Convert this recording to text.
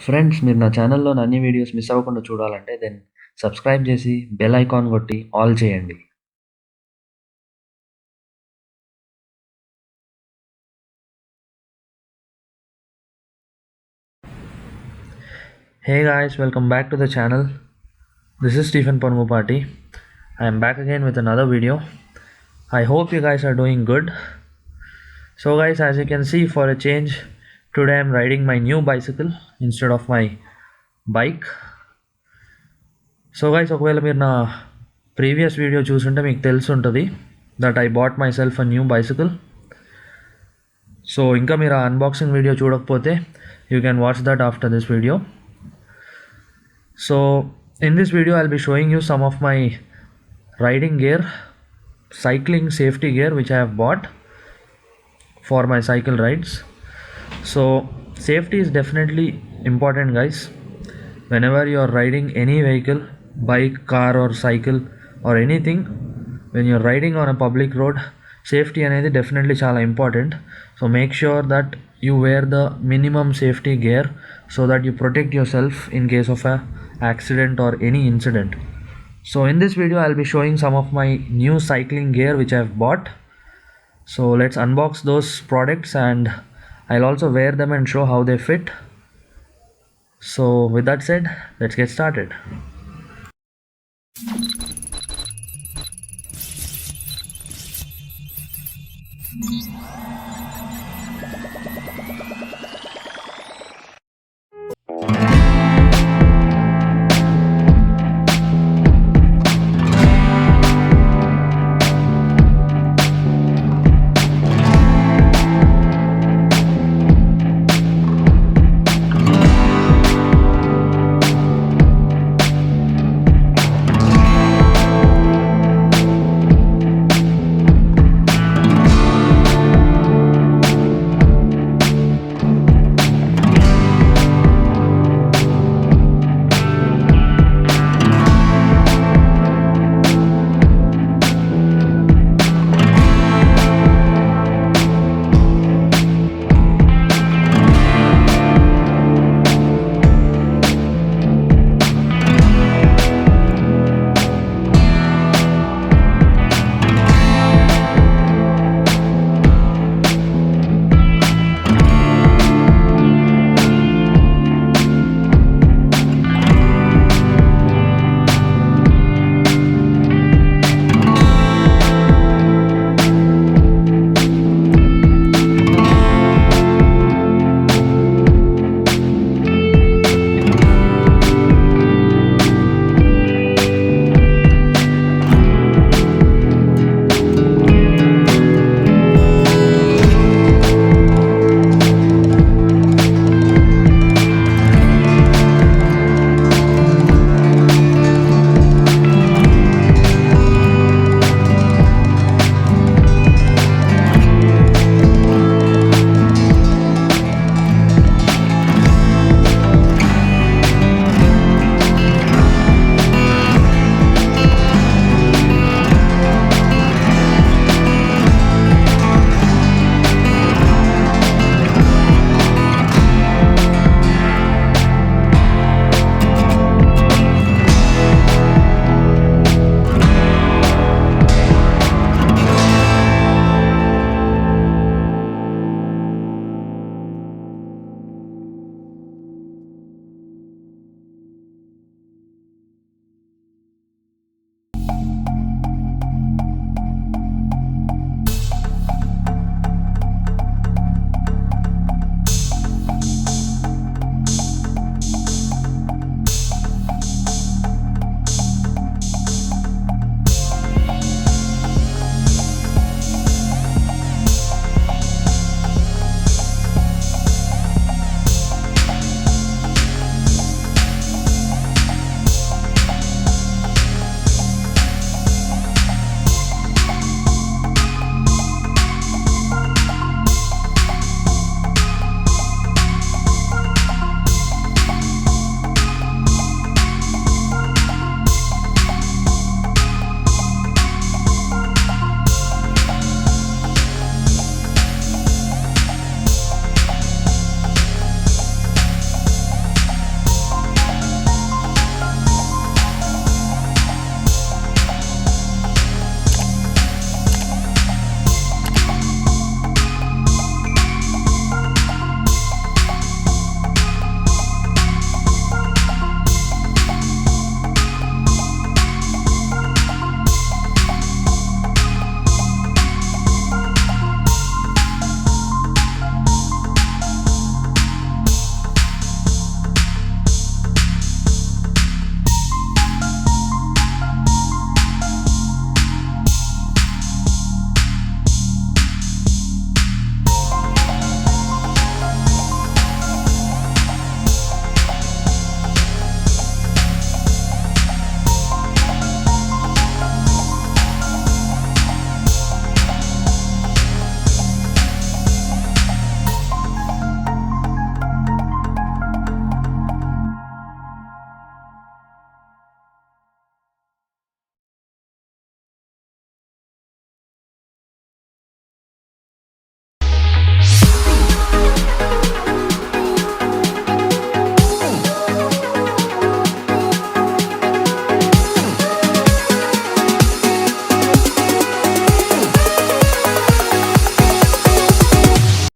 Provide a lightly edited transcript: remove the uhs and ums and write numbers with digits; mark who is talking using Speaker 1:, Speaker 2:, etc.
Speaker 1: Friends, మీరు నా ఛానల్లోని అన్ని వీడియోస్ మిస్ అవ్వకుండా చూడాలంటే దెన్ సబ్స్క్రైబ్ చేసి బెల్ ఐకాన్ కొట్టి ఆల్ చేయండి. Hey guys, welcome back to the channel. This is Stephen Ponugupati. I am back again with another video. I hope you guys are doing good. So guys, as you can see, for a change, today I am riding my new bicycle instead of my bike. So guys, ఒకవేళ మీరు నా previous video చూసుంటే మీకు తెలిసి ఉంటుంది that I bought my self a new bicycle. So ఇంకా మీరు ఆ అన్బాక్సింగ్ వీడియో చూడకపోతే you can watch that after this video. So in this video I'll be showing you some of my riding gear, cycling safety gear which I have bought for my cycle rides. So safety is definitely important guys. Whenever you are riding any vehicle, bike, car or cycle or anything, when you're riding on a public road, safety అనేది definitely చాలా important. So make sure that you wear the minimum safety gear so that you protect yourself in case of a accident or any incident. So in this video I'll be showing some of my new cycling gear which I've bought. So let's unbox those products and I'll also wear them and show how they fit. So with that said, let's get started.